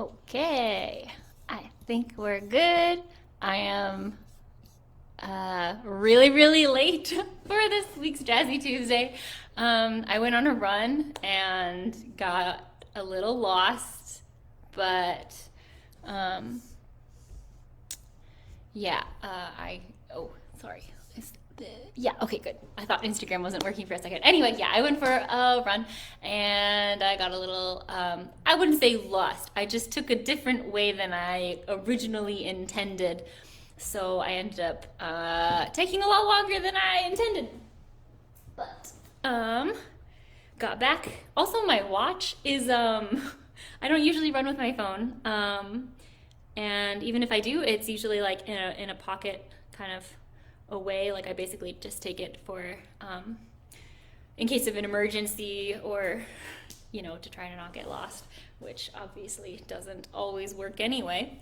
Okay, I think we're good. I am really, really late for this week's Jazzy Tuesday. I went on a run and got a little lost, but um, yeah, oh, sorry. Yeah, okay, good. I thought Instagram wasn't working for a second. Anyway, yeah, I went for a run and I got a little, I wouldn't say lost. I just took a different way than I originally intended. So I ended up taking a lot longer than I intended. But, got back. Also, my watch is, I don't usually run with my phone. And even if I do, it's usually like in a pocket kind of away. Like I basically just take it for in case of an emergency or, to try to not get lost, which obviously doesn't always work anyway.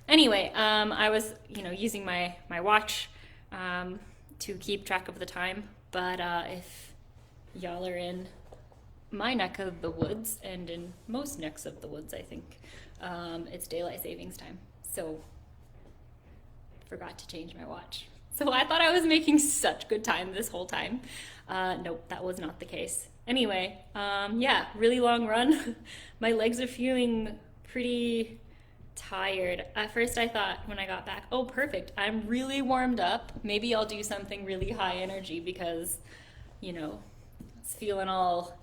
Anyway, I was, using my watch to keep track of the time. But if y'all are in my neck of the woods, and in most necks of the woods, I think, it's daylight savings time. So, forgot to change my watch. So I thought I was making such good time this whole time. Nope, that was not the case. Anyway, yeah, really long run. My legs are feeling pretty tired. At first I thought when I got back, oh perfect, I'm really warmed up. Maybe I'll do something really high energy because, it's feeling all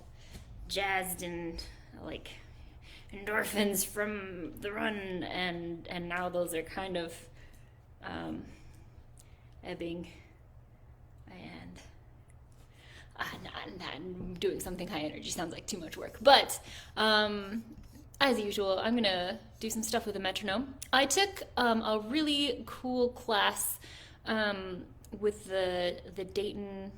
jazzed and like endorphins from the run, and now those are kind of ebbing, and not doing something high energy sounds like too much work. But as usual, I'm gonna do some stuff with a metronome. I took a really cool class with the Dayton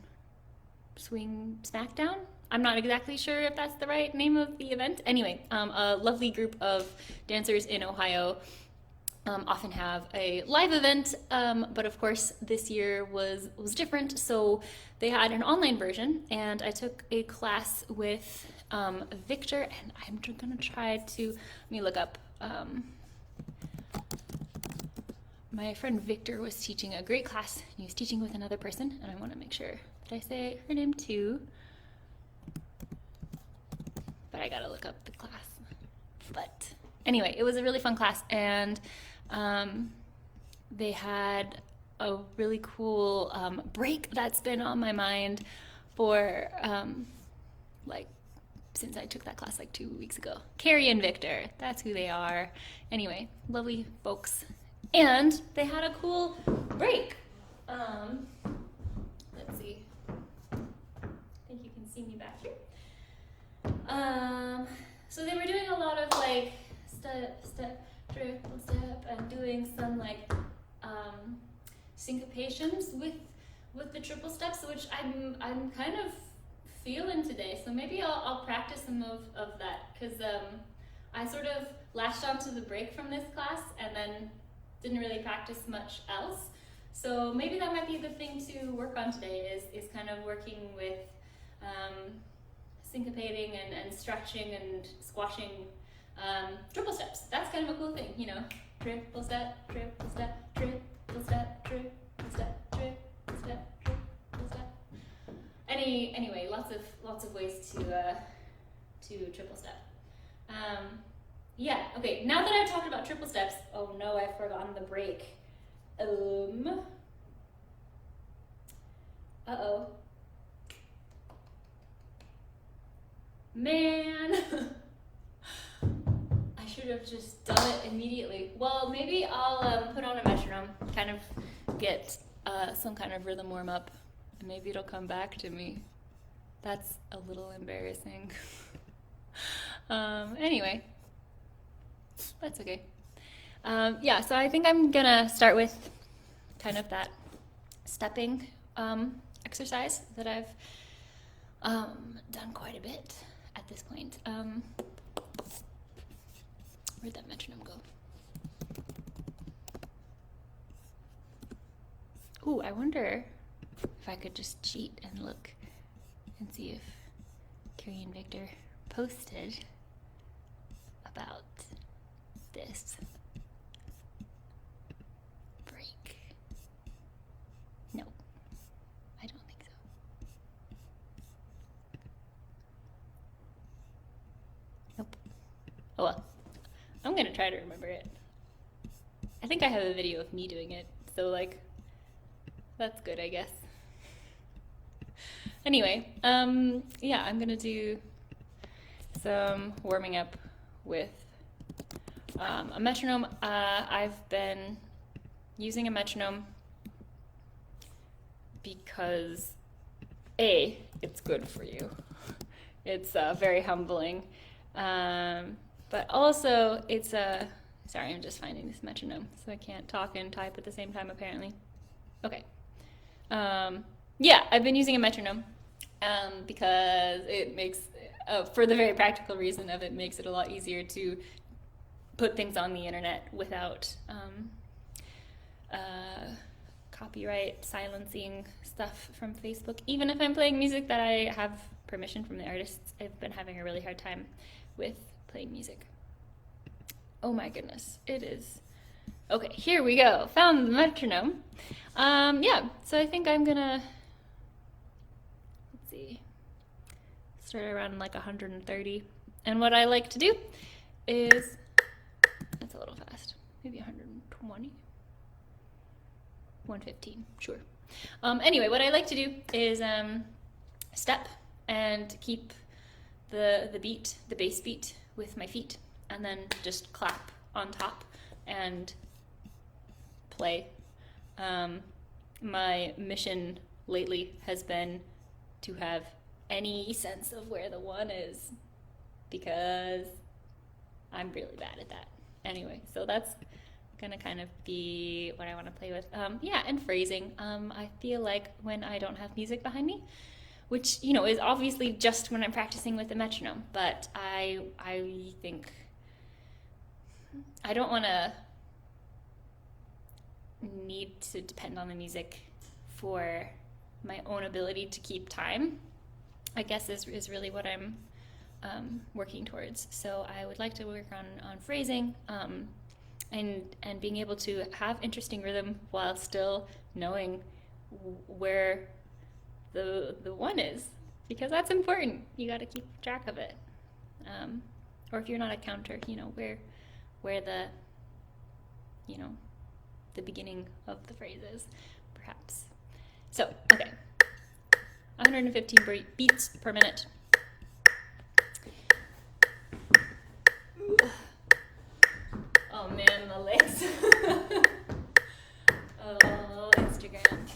Swing Smackdown. I'm not exactly sure if that's the right name of the event. Anyway, a lovely group of dancers in Ohio often have a live event, but of course this year was different. So they had an online version, and I took a class with Victor, and I'm gonna try to let me look up. My friend Victor was teaching a great class. He was teaching with another person, and I want to make sure that I say her name too. But I gotta look up the class. But anyway, it was a really fun class, and they had a really cool break that's been on my mind for like since I took that class like 2 weeks ago. Carrie and Victor, that's who they are. Anyway, lovely folks, and they had a cool break. Let's see. I think you can see me back here. So they were doing a lot of like step, triple step, and doing some like syncopations with the triple steps, which I'm kind of feeling today. So maybe I'll practice some of that, because I sort of latched onto the break from this class and then didn't really practice much else. So maybe that might be a good thing to work on today, is kind of working with syncopating and stretching and squashing triple steps. That's kind of a cool thing, triple step, triple step, triple step, triple step, triple step, triple step. Anyway, lots of ways to triple step. Yeah, okay, now that I've talked about triple steps, oh no, I've forgotten the break. Uh-oh. Man, I should have just done it immediately. Well, maybe I'll put on a metronome, kind of get some kind of rhythm warm up, and maybe it'll come back to me. That's a little embarrassing. Anyway, that's okay. Yeah, so I think I'm gonna start with kind of that stepping exercise that I've done quite a bit at this point. Where'd that metronome go? Ooh, I wonder if I could just cheat and look and see if Carrie and Victor posted about this. Break. No, I don't think so. Nope. Oh well. I'm gonna try to remember it. I think I have a video of me doing it, so like, that's good, I guess. Anyway, yeah, I'm gonna do some warming up with a metronome. I've been using a metronome because A, it's good for you. It's very humbling. But also it's sorry, I'm just finding this metronome, so I can't talk and type at the same time apparently. Okay. Yeah, I've been using a metronome because it makes, for the very practical reason of it makes it a lot easier to put things on the internet without copyright silencing stuff from Facebook. Even if I'm playing music that I have permission from the artists, I've been having a really hard time with playing music. Oh my goodness, it is. Okay, here we go. Found the metronome. Yeah, so I think I'm gonna, let's see, start around like 130. And what I like to do is, that's a little fast, maybe 120, 115, sure. Anyway, what I like to do is step and keep the beat, the bass beat with my feet, and then just clap on top and play. My mission lately has been to have any sense of where the one is, because I'm really bad at that. Anyway, so that's gonna kind of be what I want to play with. Yeah, and phrasing. I feel like when I don't have music behind me, which, you know, is obviously just when I'm practicing with the metronome, but I think I don't want to need to depend on the music for my own ability to keep time, I guess is really what I'm working towards. So I would like to work on phrasing and being able to have interesting rhythm while still knowing where the one is, because that's important. You got to keep track of it. Or if you're not a counter, you know, where the, you know, the beginning of the phrase is, perhaps. So, okay. 115 beats per minute. Oh man, the legs. Oh, Instagram.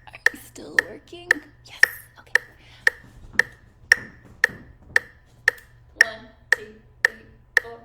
Are you still working? Yes. Okay. 1, 2, 3, 4.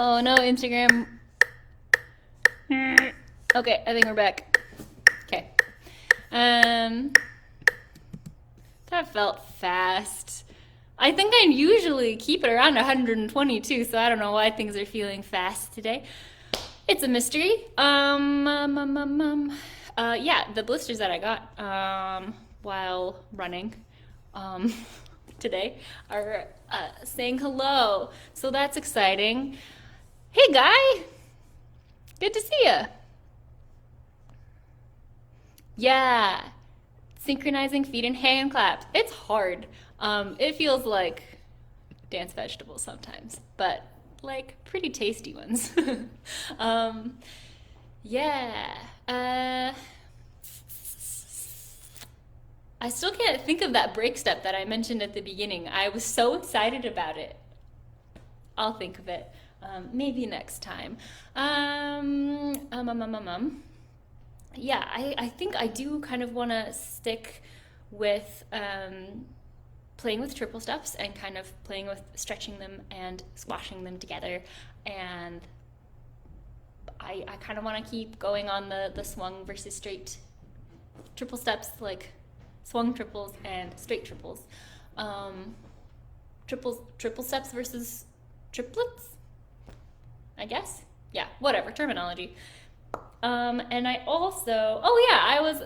Oh no, Instagram. Okay, I think we're back. Okay. That felt fast. I think I usually keep it around 122, so I don't know why things are feeling fast today. It's a mystery. Yeah, the blisters that I got while running today are saying hello, so that's exciting. Hey, guy, good to see you. Yeah, synchronizing feet and hand claps. It's hard. It feels like dance vegetables sometimes, but like pretty tasty ones. um, yeah. I still can't think of that break step that I mentioned at the beginning. I was so excited about it. I'll think of it. Maybe next time. Yeah, I think I do kind of want to stick with playing with triple steps and kind of playing with stretching them and squashing them together. And I kind of want to keep going on the swung versus straight triple steps, like swung triples and straight triples. Triple steps versus triplets, I guess. Yeah, whatever, terminology. And I also,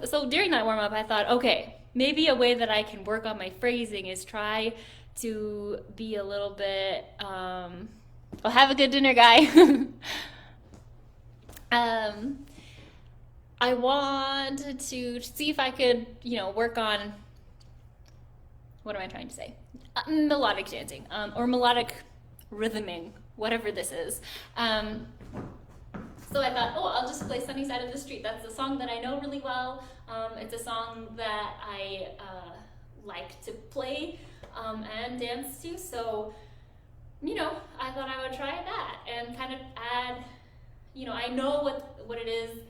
so during that warm up, I thought, okay, maybe a way that I can work on my phrasing is try to be a little bit, well, have a good dinner, guy. I wanted to see if I could, work on, what am I trying to say? Melodic dancing, or melodic rhythming, whatever this is. So I thought, I'll just play Sunny Side of the Street. That's a song that I know really well. It's a song that I like to play and dance to. So, I thought I would try that and kind of add, I know what it is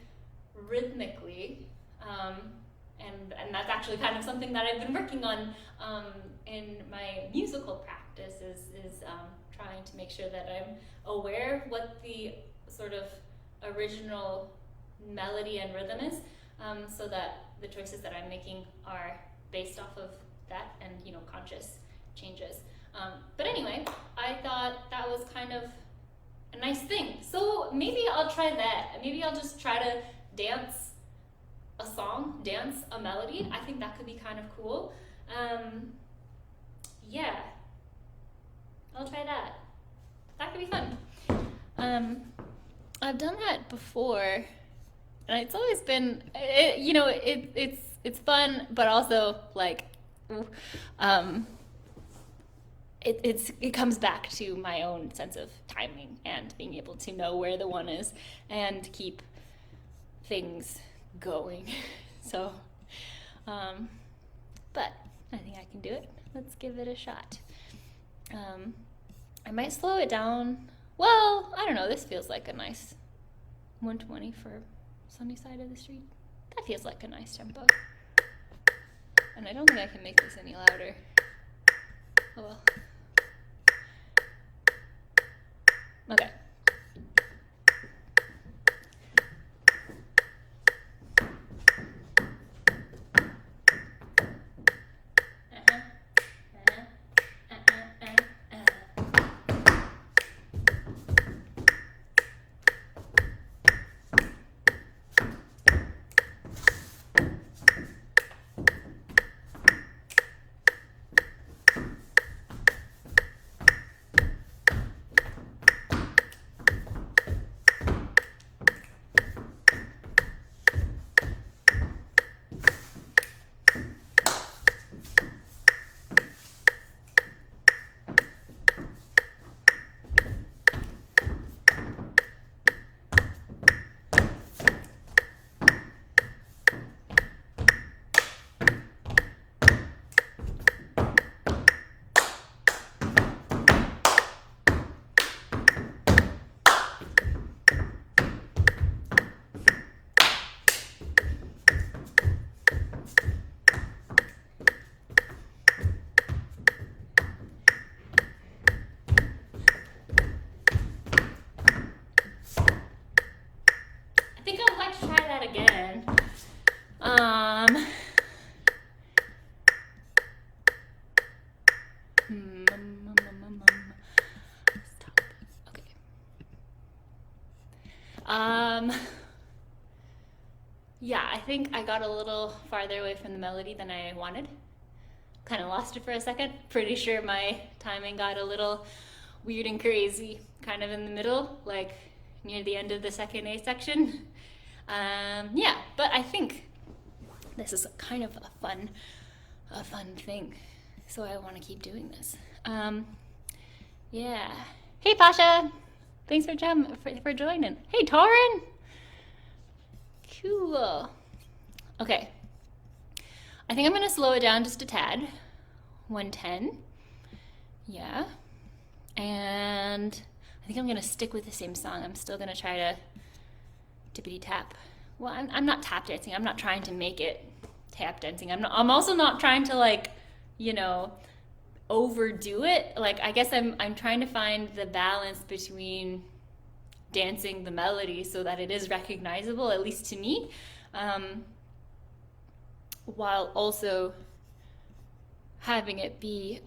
rhythmically. And that's actually kind of something that I've been working on in my musical practice is trying to make sure that I'm aware what the sort of original melody and rhythm is, so that the choices that I'm making are based off of that and conscious changes. But anyway, I thought that was kind of a nice thing. So maybe I'll try that. Maybe I'll just try to dance a song, dance a melody. I think that could be kind of cool. Yeah, I'll try that. That could be fun. I've done that before, and it's always been, it's fun, but also like, it comes back to my own sense of timing and being able to know where the one is and keep things going. So, but I think I can do it. Let's give it a shot. I might slow it down. Well, I don't know. This feels like a nice 120 for Sunny Side of the Street. That feels like a nice tempo. And I don't think I can make this any louder. Oh well. Okay. Stop. Okay. Yeah, I think I got a little farther away from the melody than I wanted. Kind of lost it for a second. Pretty sure my timing got a little weird and crazy, kind of in the middle, like near the end of the second A section. Yeah, but I think this is kind of a fun thing, so I want to keep doing this. Yeah. Hey, Pasha. Thanks for joining. Hey, Torin. Cool. Okay. I think I'm gonna slow it down just a tad. 110. Yeah. And I think I'm gonna stick with the same song. I'm still gonna try to tippity tap. Well, I'm not tap dancing. I'm not trying to make it tap dancing. I'm also not trying to, like, overdo it. Like, I guess I'm trying to find the balance between dancing the melody so that it is recognizable, at least to me, while also having it be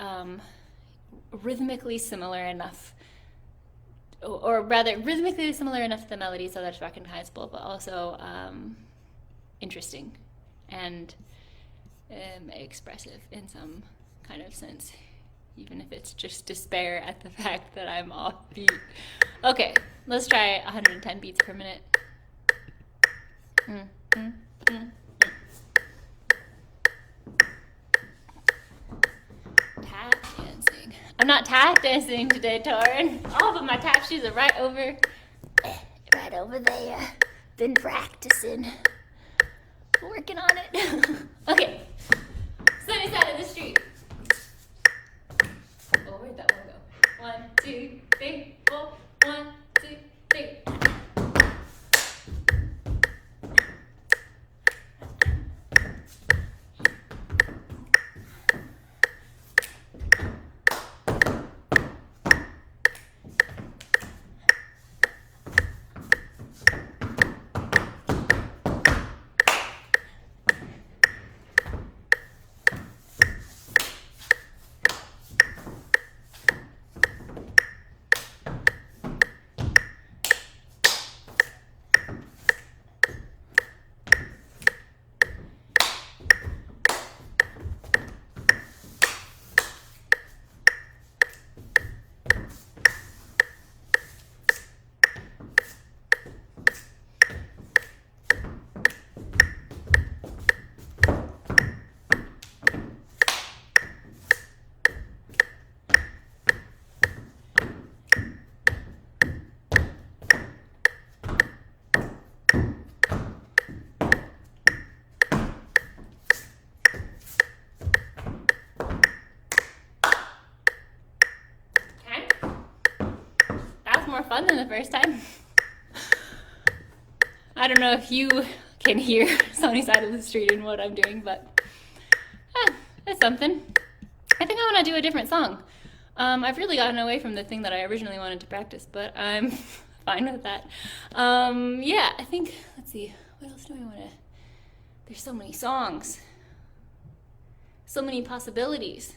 rhythmically similar enough, or rather rhythmically similar enough to the melody so that it's recognizable, but also interesting and expressive in some kind of sense, even if it's just despair at the fact that I'm off beat. Okay, let's try 110 beats per minute. Tap dancing. I'm not tap dancing today, Torin. Oh, but my tap shoes are right over there. Been practicing. Working on it. Okay. Sunny side of the street. Oh, where'd that one go? 1, 2, 3, 4. 1, 2, 3. More fun than the first time. I don't know if you can hear Sunny side of the street and what I'm doing, but it's something. I think I want to do a different song. I've really gotten away from the thing that I originally wanted to practice, but I'm fine with that. Yeah, I think, let's see, what else do I want to, there's so many songs, so many possibilities.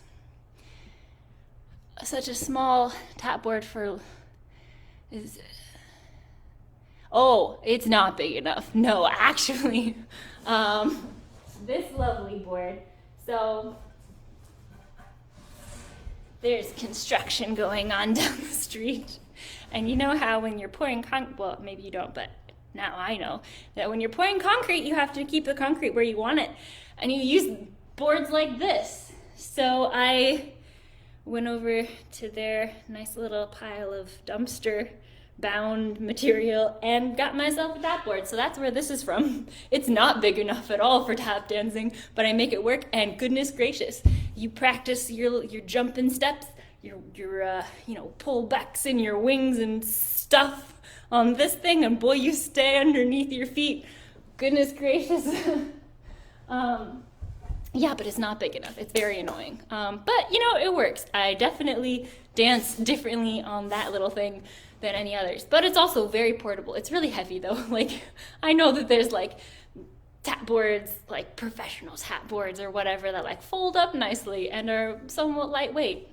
Such a small tap board for it's not big enough. No, actually, this lovely board. So there's construction going on down the street, and you know how when you're pouring well, maybe you don't, but now I know that when you're pouring concrete, you have to keep the concrete where you want it, and you use boards like this. So I went over to their nice little pile of dumpster bound material and got myself a tap board. So that's where this is from. It's not big enough at all for tap dancing, but I make it work, and goodness gracious, you practice your jumping steps, your pullbacks in your wings and stuff on this thing, and boy, you stay underneath your feet. Goodness gracious. Yeah, but it's not big enough. It's very annoying. But, it works. I definitely dance differently on that little thing than any others. But it's also very portable. It's really heavy, though. Like, I know that there's, like, tap boards, like professional tap boards or whatever, that, like, fold up nicely and are somewhat lightweight.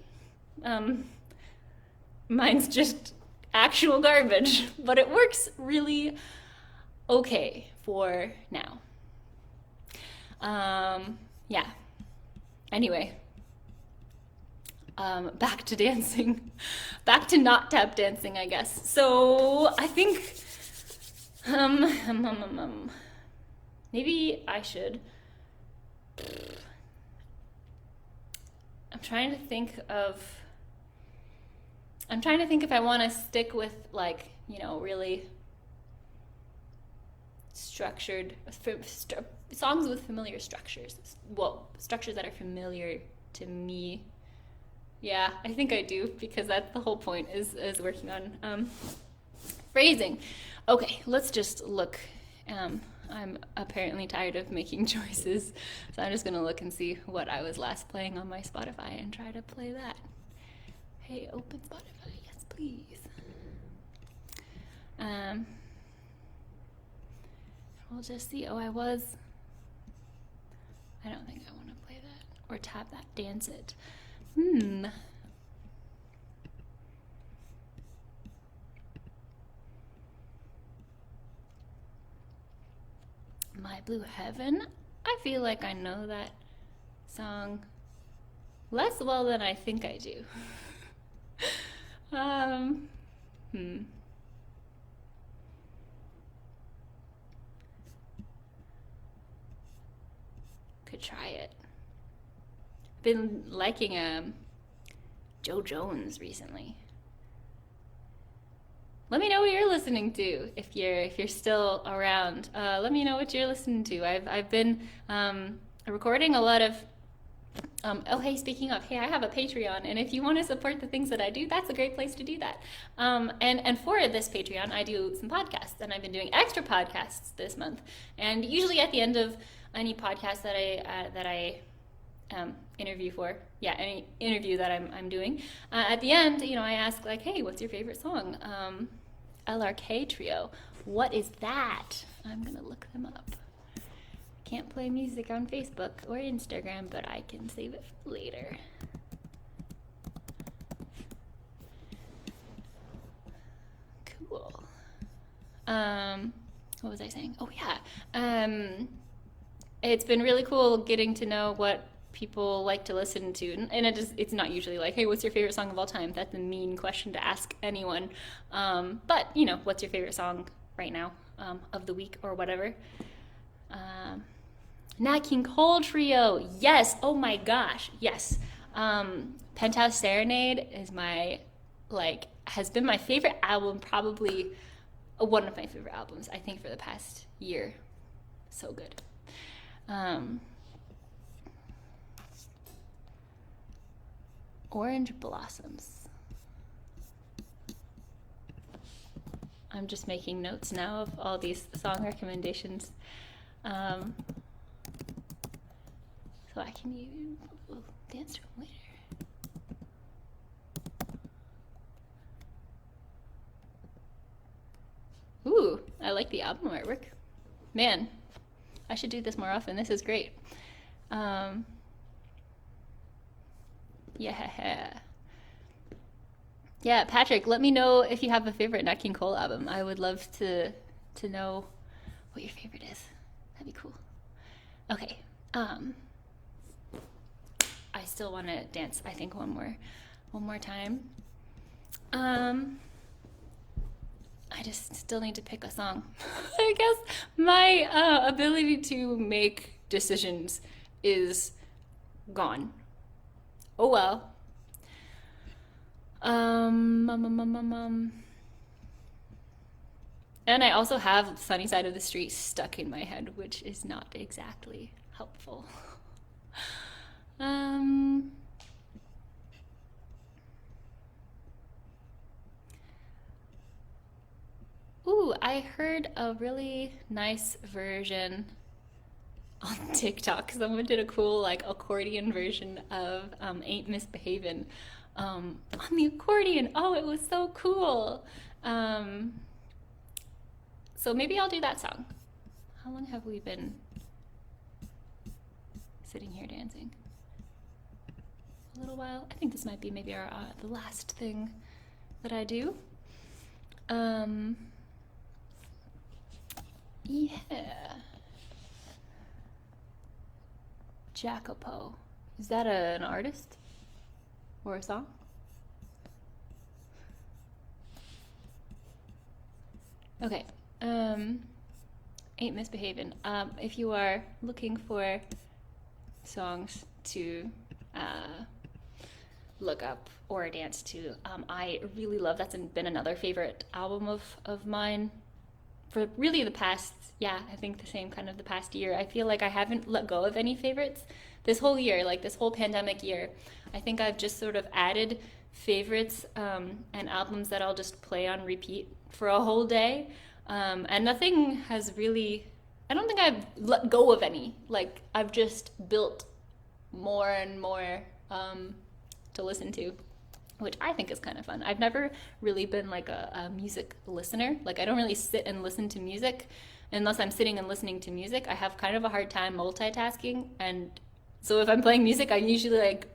Mine's just actual garbage, but it works really okay for now. Yeah. Anyway, back to dancing. Back to not tap dancing, I guess. So I think maybe I should. I'm trying to think if I want to stick with, like, really structured songs with familiar structures. Well, structures that are familiar to me. Yeah, I think I do, because that's the whole point, is working on phrasing. Okay, let's just look. I'm apparently tired of making choices, so I'm just gonna look and see what I was last playing on my Spotify and try to play that. Hey, open Spotify, yes please. We'll just see. I don't think I want to play that or tap that, dance it. My Blue Heaven. I feel like I know that song less well than I think I do. Could try it. Been liking Joe Jones recently. Let me know what you're listening to if you're still around. Let me know what you're listening to. I've been recording a lot of. Oh, hey, speaking of, hey, I have a Patreon, and if you want to support the things that I do, that's a great place to do that. And for this Patreon, I do some podcasts, and I've been doing extra podcasts this month. And usually at the end of any podcast that I interview for, any interview that I'm doing, at the end, I ask, like, hey, what's your favorite song? LRK Trio. What is that? I'm gonna look them up. Can't play music on Facebook or Instagram, but I can save it for later. Cool. What was I saying? Oh yeah. It's been really cool getting to know what people like to listen to, and it's not usually like, hey, what's your favorite song of all time? That's a mean question to ask anyone. But what's your favorite song right now, of the week or whatever? Nat King Cole Trio, yes. Oh my gosh, yes. Penthouse Serenade is has been my favorite album, probably one of my favorite albums, I think, for the past year. So good. Orange Blossoms. I'm just making notes now of all these song recommendations. So I can dance to them later. Ooh, I like the album artwork. Man, I should do this more often. This is great. Yeah, Patrick, let me know if you have a favorite Nat King Cole album. I would love to know what your favorite is. That'd be cool. Okay. I still want to dance, I think, one more time. I just still need to pick a song. I guess my ability to make decisions is gone. Oh well. And I also have Sunny Side of the Street stuck in my head, which is not exactly helpful. Ooh, I heard a really nice version on TikTok. Someone did a cool accordion version of Ain't Misbehavin' on the accordion. Oh, it was so cool. So maybe I'll do that song. How long have we been sitting here dancing? a little while. I think this might be maybe our the last thing that I do. Yeah. Jacopo. Is that an artist or a song? Okay. Ain't Misbehavin'. If you are looking for songs to look up or dance to, I really love, that's been another favorite album of mine for really the past, I think the same kind of the past year. I feel like I haven't let go of any favorites this whole year, like this whole pandemic year. I think I've just sort of added favorites and albums that I'll just play on repeat for a whole day. And nothing has really, I don't think I've let go of any. Like, I've just built more and more to listen to, which I think is kind of fun. I've never really been like a music listener. Like, I don't really sit and listen to music unless I'm sitting and listening to music. I have kind of a hard time multitasking. And so if I'm playing music, I'm usually like,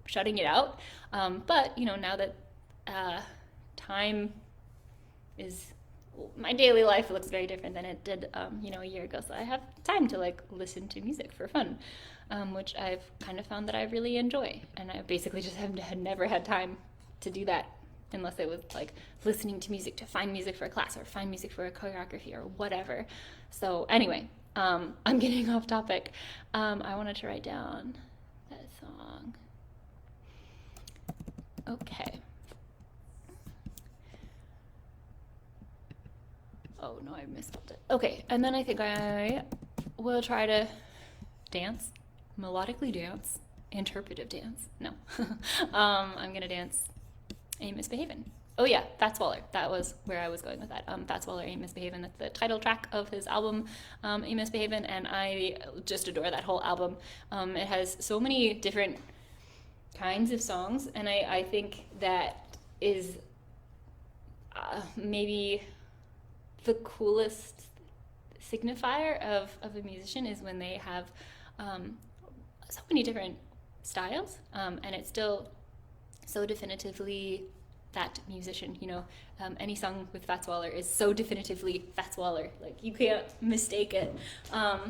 shutting it out. But, now that time is, my daily life looks very different than it did, a year ago. So I have time to like listen to music for fun, which I've kind of found that I really enjoy. And I basically just had never had time to do that unless it was like listening to music to find music for a class or find music for a choreography or whatever. So anyway, I'm getting off topic. I wanted to write down that song. Okay. Oh no, I misspelled it. Okay, and then I think I will try to dance, melodically dance, interpretive dance. No, I'm gonna dance Ain't Misbehavin'. Oh yeah, Fats Waller. That was where I was going with that. Fats Waller, Ain't Misbehavin'. That's the title track of his album, Ain't Misbehavin', and I just adore that whole album. It has so many different kinds of songs, and I think that is maybe the coolest signifier of a musician is when they have so many different styles, and it's still so definitively that musician. Any song with Fats Waller is so definitively Fats Waller, like you can't mistake it. But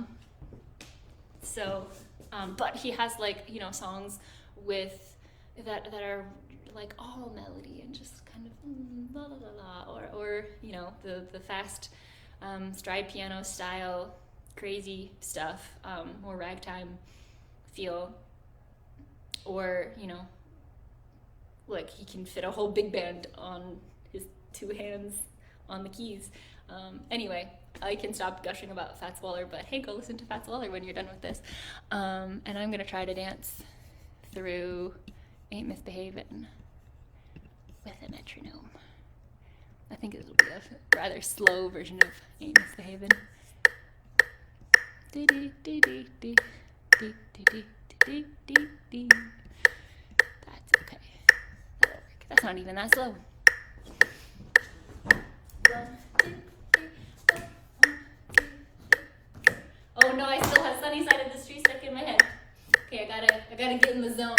he has like songs with that are like all melody and just kind of la la la la, or the fast stride piano style crazy stuff, more ragtime feel, or like he can fit a whole big band on his two hands on the keys. Anyway, I can stop gushing about Fats Waller, but hey, go listen to Fats Waller when you're done with this. And I'm gonna try to dance through Ain't Misbehavin' with a metronome. I think it'll be a rather slow version of Ain't Misbehavin'. Dee dee dee dee dee dee dee dee dee dee. That's okay. That'll work. That's not even that slow. 1, 2, 3, 4, 1, 2, 3. Oh no, I still have Sunny Side of the Street stuck in my head. Okay, I gotta get in the zone.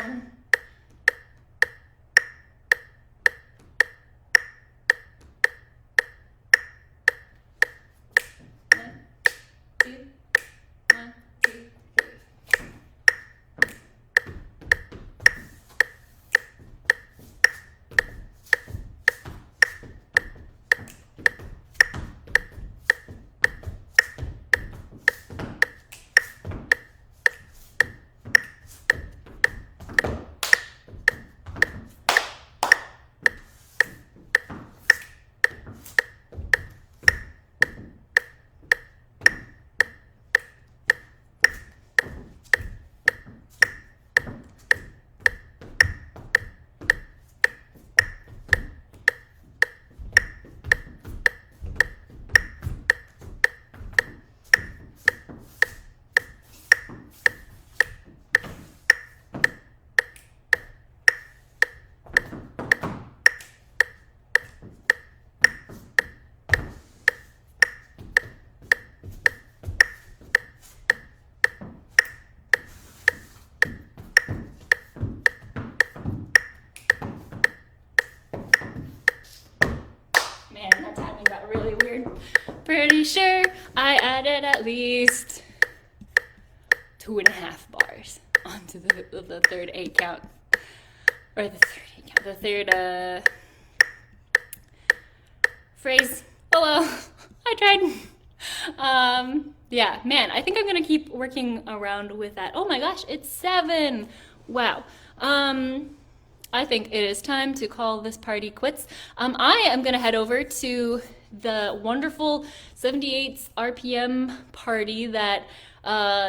sure I added at least 2.5 bars onto the third 8 count. Or the third 8 count. The third phrase. Oh well, I tried. Yeah, man, I think I'm gonna keep working around with that. Oh my gosh, it's 7. Wow. I think it is time to call this party quits. I am gonna head over to the wonderful 78 RPM party that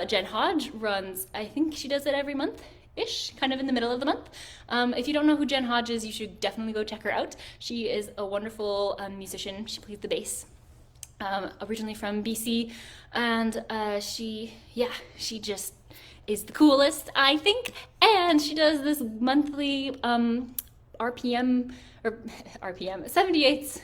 Jen Hodge runs. I think she does it every month-ish, kind of in the middle of the month. If you don't know who Jen Hodge is, you should definitely go check her out. She is a wonderful musician. She plays the bass. Originally from BC, and she just is the coolest, I think. And she does this monthly RPM 78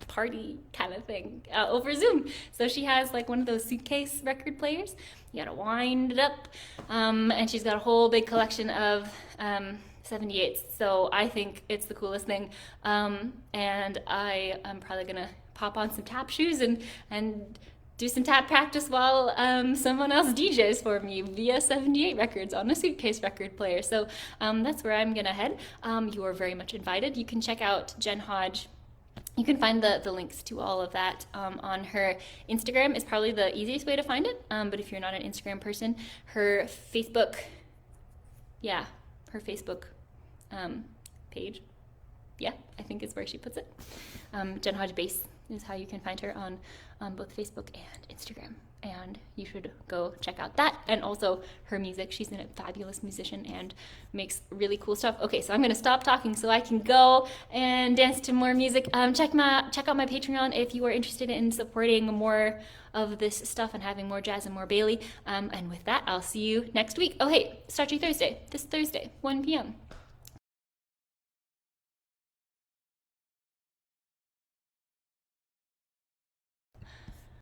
party kind of thing over Zoom. So she has like one of those suitcase record players. You gotta wind it up, and she's got a whole big collection of 78s. So I think it's the coolest thing, and I am probably gonna pop on some tap shoes and do some tap practice while someone else DJs for me via 78 records on a suitcase record player. So that's where I'm gonna head. You are very much invited. You can check out Jen Hodge. You can find the links to all of that on her Instagram. Is probably the easiest way to find it. But if you're not an Instagram person, her Facebook page, yeah, I think is where she puts it. Jen Hodge Bass is how you can find her on both Facebook and Instagram. And you should go check out that, and also her music. She's a fabulous musician and makes really cool stuff. Okay, so I'm gonna stop talking so I can go and dance to more music. Check out my Patreon if you are interested in supporting more of this stuff and having more jazz and more Bailey. And with that, I'll see you next week. Oh hey, Starchy Thursday, this Thursday, 1 p.m.